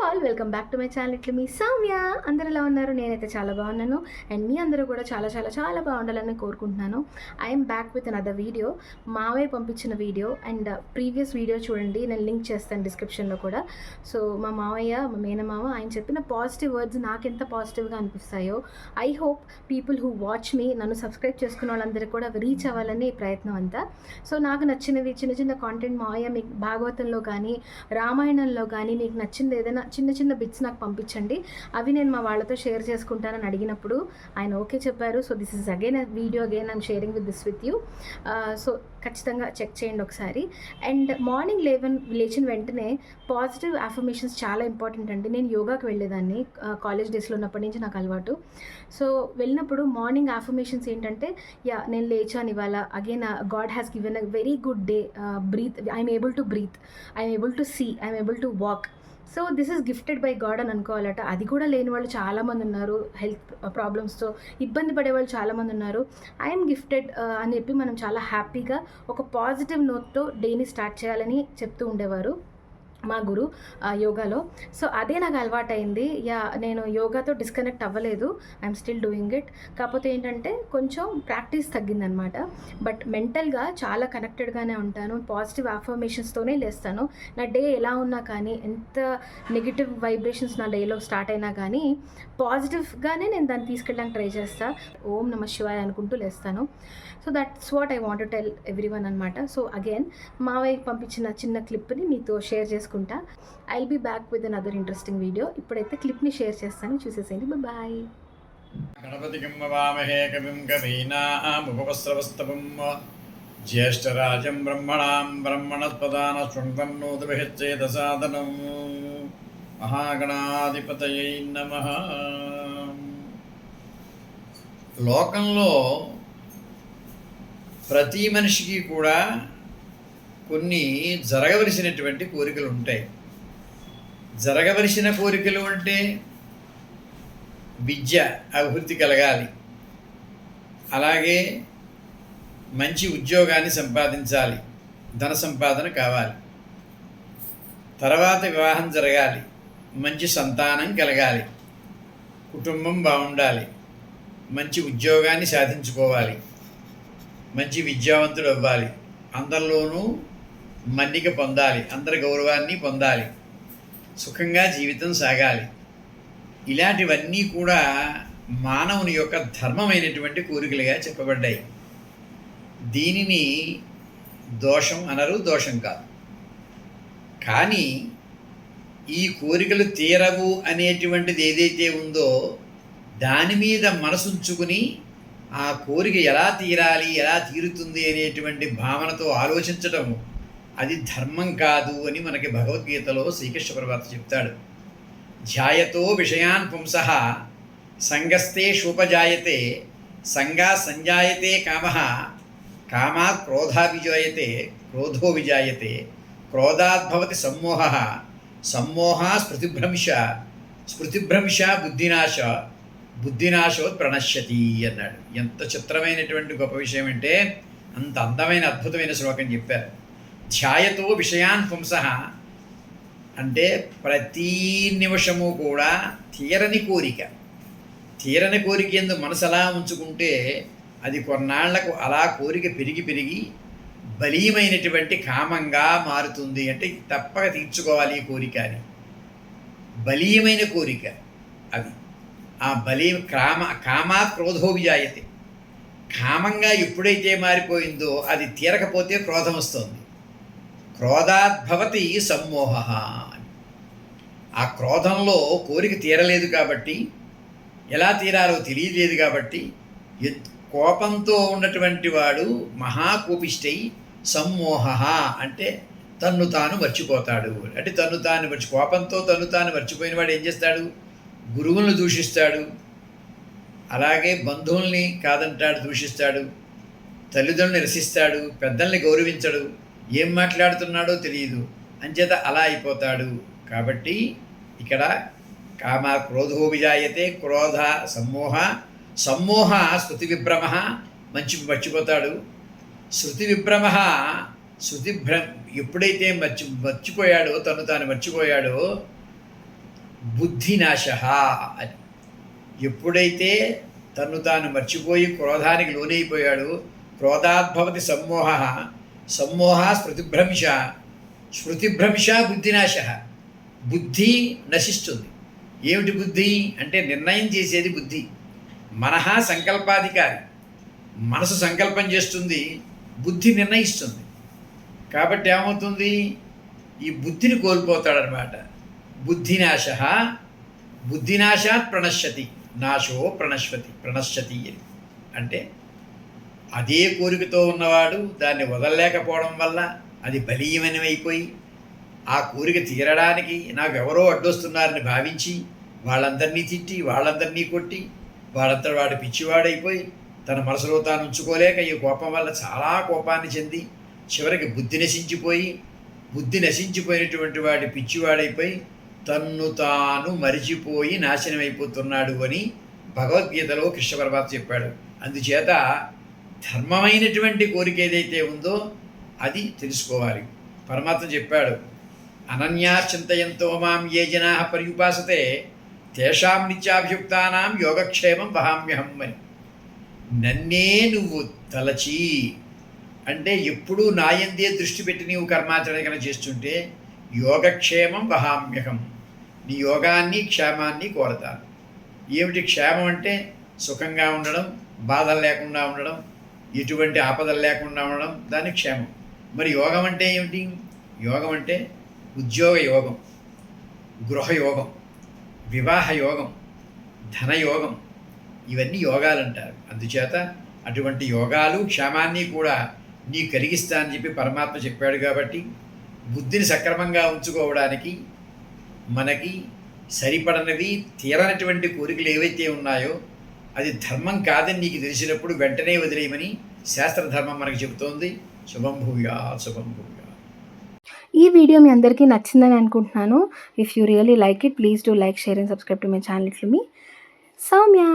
All welcome back to my channel. ఇట్లా మీ సౌమ్య. అందరూ ఎలా ఉన్నారు? నేనైతే చాలా బాగున్నాను. అండ్ మీ అందరూ కూడా చాలా చాలా చాలా బాగుండాలని కోరుకుంటున్నాను. I'm back with another video. మావయ్య పంపించిన వీడియో అండ్ ప్రీవియస్ వీడియో చూడండి, నేను లింక్ చేస్తాను డిస్క్రిప్షన్లో కూడా. సో మా మావయ్య, మా మేనమామ, ఆయన చెప్పిన పాజిటివ్ వర్డ్స్ నాకు ఎంత పాజిటివ్గా అనిపిస్తాయో, I hope people who watch me, నన్ను సబ్స్క్రైబ్ చేసుకున్న వాళ్ళందరికీ కూడా రీచ్ అవ్వాలని ఈ ప్రయత్నం అంతా. సో నాకు నచ్చినవి చిన్న చిన్న కాంటెంట్ మావయ్య మీకు భాగవతంలో కానీ రామాయణంలో కానీ మీకు నచ్చింది ఏదైనా చిన్న చిన్న బిట్స్ నాకు పంపించండి, అవి నేను మా వాళ్ళతో షేర్ చేసుకుంటానని అడిగినప్పుడు ఆయన ఓకే చెప్పారు. So this is again video, again I'm sharing with you. So ఖచ్చితంగా చెక్ చేయండి ఒకసారి. అండ్ మార్నింగ్ లేచిన వెంటనే పాజిటివ్ అఫర్మేషన్స్ చాలా ఇంపార్టెంట్ అండి. నేను యోగాకి వెళ్ళేదాన్ని కాలేజ్ డేస్లో ఉన్నప్పటి నుంచి నాకు అలవాటు. సో వెళ్ళినప్పుడు మార్నింగ్ అఫర్మేషన్స్ ఏంటంటే, నేను లేచాను ఇవాళ, again God has given a very good day, breathe, I'm able to breathe, I'm able to see, I'm able to walk. So this is gifted by God అని అనుకోవాలట. అది కూడా లేని వాళ్ళు చాలామంది ఉన్నారు, హెల్త్ ప్రాబ్లమ్స్తో ఇబ్బంది పడే వాళ్ళు చాలామంది ఉన్నారు. ఐఎమ్ గిఫ్టెడ్ అని చెప్పి మనం చాలా హ్యాపీగా ఒక పాజిటివ్ నోట్తో డేని స్టార్ట్ చేయాలని చెప్తూ ఉండేవారు మా గురు యోగాలో. సో అదే నాకు అలవాటైంది. నేను యోగాతో డిస్కనెక్ట్ అవ్వలేదు, ఐఎమ్ స్టిల్ డూయింగ్ ఇట్. కాకపోతే ఏంటంటే కొంచెం ప్రాక్టీస్ తగ్గిందనమాట. బట్ మెంటల్గా చాలా కనెక్టెడ్గానే ఉంటాను. పాజిటివ్ అఫర్మేషన్స్తోనే లేస్తాను. నా డే ఎలా ఉన్నా కానీ, ఎంత నెగిటివ్ వైబ్రేషన్స్ నా డేలో స్టార్ట్ అయినా కానీ, పాజిటివ్గానే నేను దాన్ని తీసుకెళ్ళడానికి ట్రై చేస్తాను. ఓం నమ శివాయ అనుకుంటూ లేస్తాను. So that's what I want to tell everyone అనమాట. సో అగైన్ మావయ్య పంపించిన చిన్న క్లిప్ని మీతో షేర్ చేసుకుంటా. I'll be back with another interesting video. ఇప్పుడైతే క్లిప్ని షేర్ చేస్తాను, చూసేసేయండి. బాయ్. గణపతికిం వవామహే కవిం కవీనాముపవస్త్రవస్తవం జ్యేష్ఠరాజం బ్రహ్మణాం బ్రహ్మణస్పదాన శృణ్వన్నోతిభిశ్చేదసాదనం. మహాగణాధిపతయై నమః. లోకంలో ప్రతి మనిషికి కూడా కొన్ని జరగవలసినటువంటి కోరికలు ఉంటాయి. జరగవలసిన కోరికలు అంటే విద్య అభివృద్ధి కలగాలి, అలాగే మంచి ఉద్యోగాన్ని సంపాదించాలి, ధన సంపాదన కావాలి, తర్వాత వివాహం జరగాలి, మంచి సంతానం కలగాలి, కుటుంబం బాగుండాలి, మంచి ఉద్యోగాన్ని సాధించుకోవాలి, మంచి విద్యావంతుడు అవ్వాలి, అందరిలోనూ మన్నిక పొందాలి, అందరి గౌరవాన్ని పొందాలి, సుఖంగా జీవితం సాగాలి. ఇలాంటివన్నీ కూడా మానవుని యొక్క ధర్మమైనటువంటి కోరికలుగా చెప్పబడ్డాయి. దీనిని దోషం అనరు, దోషం కాదు. కానీ ఈ కోరికలు తీరవు అనేటువంటిది ఏదైతే ఉందో దాని మీద మనసుంచుకుని ఆ కోరిక ఎలా తీరాలి, ఎలా తీరుతుంది అనేటువంటి భావనతో ఆలోచించటం అది ధర్మం కాదు అని మనకి భగవద్గీతలో శ్రీకృష్ణ పరమాత్మ చెప్తాడు. ధ్యాయతో విషయాన్ పుంసః సంగస్తే శూపజాయతే సంగా సంజాయతే కామః కామాత్ క్రోధాభిజాయతే క్రోధో విజాయతే క్రోధాద్భవతి సమ్మోహః సమ్మోహా స్మృతిభ్రంశ స్మృతిభ్రంశ బుద్ధినాశ బుద్ధినాశోత్ ప్రణశ్యతి అన్నాడు. ఎంత చిత్రమైనటువంటి గొప్ప విషయం అంటే అంత అందమైన అద్భుతమైన శ్లోకం చెప్పారు. ధ్యాయతో విషయాన్ పుంసః అంటే ప్రతి నిమిషము కూడా తీరని కోరిక, తీరని కోరిక ఎందు మనసు అలా ఉంచుకుంటే అది కొన్నాళ్లకు అలా కోరిక పెరిగి పెరిగి బలీయమైనటువంటి కామంగా మారుతుంది. అంటే తప్పక తీర్చుకోవాలి ఈ కోరిక అని బలీయమైన కోరిక అది. ఆ కామాత్ క్రోధో విజాయతే, కామంగా ఎప్పుడైతే మారిపోయిందో అది తీరకపోతే క్రోధం వస్తుంది. క్రోధాద్భవతి సమ్మోహ. ఆ క్రోధంలో కోరిక తీరలేదు కాబట్టి, ఎలా తీరాలో తెలియలేదు కాబట్టి కోపంతో ఉన్నటువంటి వాడు మహాకోపిష్టై సమ్మోహ అంటే తన్ను తాను మర్చిపోతాడు. అంటే కోపంతో తన్ను తాను మర్చిపోయిన వాడు ఏం చేస్తాడు? గురువులను దూషిస్తాడు, అలాగే బంధువుల్ని కాదంటాడు, దూషిస్తాడు, తల్లిదండ్రులను నిరసిస్తాడు, పెద్దల్ని గౌరవించడు, ఏం మాట్లాడుతున్నాడో తెలియదు, అంచేత అలా అయిపోతాడు. కాబట్టి ఇక్కడ కామ క్రోధో విజాయతే క్రోధ సమ్మోహ సమ్మోహ శృతి విభ్రమ మర్చిపోతాడు. శృతి విభ్రమ ఎప్పుడైతే మర్చిపోయాడో తను తాను మర్చిపోయాడో బుద్ధినాశ అని. ఎప్పుడైతే తన్ను తాను మర్చిపోయి క్రోధానికి లోనైపోయాడో, క్రోధాద్భవతి సమ్మోహ, సమ్మోహ స్మృతిభ్రంశ, స్మృతిభ్రంశ బుద్ధినాశ. బుద్ధి నశిస్తుంది. ఏమిటి బుద్ధి అంటే నిర్ణయం చేసేది బుద్ధి. మనః సంకల్పాధికారి. మనసు సంకల్పం చేస్తుంది, బుద్ధి నిర్ణయిస్తుంది. కాబట్టి ఏమవుతుంది, ఈ బుద్ధిని కోల్పోతాడనమాట. బుద్ధినాశ, బుద్ధినాశాత్ ప్రణశ్యతి, నాశో ప్రణశ్యతి అని. అంటే అదే కోరికతో ఉన్నవాడు దాన్ని వదలలేకపోవడం వల్ల అది బలీయమైనమైపోయి ఆ కోరిక తీరడానికి నాకు ఎవరో అడ్డొస్తున్నారని భావించి వాళ్ళందరినీ తిట్టి, వాళ్ళందరినీ కొట్టి, వాడంతా వాడు పిచ్చివాడైపోయి తన మనసులో తాను ఉంచుకోలేక ఈ కోపం వల్ల చాలా కోపాన్ని చెంది చివరికి బుద్ధి నశించిపోయినటువంటి వాడి పిచ్చివాడైపోయి తన్ను తాను మరిచిపోయి నాశనమైపోతున్నాడు అని భగవద్గీతలో కృష్ణ పరమాత్మ చెప్పాడు. అందుచేత ధర్మమైనటువంటి కోరిక ఏదైతే ఉందో అది తెలుసుకోవాలి. పరమాత్మ చెప్పాడు, అనన్యా చింతయంతో మాం ఏ జనా పర్యుపాసతే తేషాం నిత్యాభియుక్తానాం యోగక్షేమం వహామ్యహం అని. నన్నే నువ్వు తలచి అంటే ఎప్పుడూ నాయందే దృష్టి పెట్టి నీవు కర్మాచరణ కనుక చేస్తుంటే యోగక్షేమం వహామ్యహం, నీ యోగాన్ని క్షేమాన్ని కోరతాను. ఏమిటి క్షేమం అంటే సుఖంగా ఉండడం, బాధలు లేకుండా ఉండడం, ఎటువంటి ఆపదలు లేకుండా ఉండడం, దాన్ని క్షేమం. మరి యోగం అంటే ఏమిటి? యోగం అంటే ఉద్యోగ యోగం, గృహయోగం, వివాహ యోగం, ధనయోగం, ఇవన్నీ యోగాలు అంటారు. అందుచేత అటువంటి యోగాలు క్షేమాన్ని కూడా నీ కలిగిస్తా అని చెప్పి పరమాత్మ చెప్పాడు. కాబట్టి బుద్ధిని సక్రమంగా ఉంచుకోవడానికి మనకి సరిపడనివి తీరనటువంటి కోరికలు ఏవైతే ఉన్నాయో అది ధర్మం కాదని నీకు తెలిసినప్పుడు వెంటనే వదిలేయమని శాస్త్రధర్మం మనకు చెబుతోంది. శుభం భూయా, శుభం భూయా. ఈ వీడియో మీ అందరికీ నచ్చిందని అనుకుంటున్నాను. If you really like it, please do like, share and subscribe to my channel. ఇట్లు మీ సౌమ్య.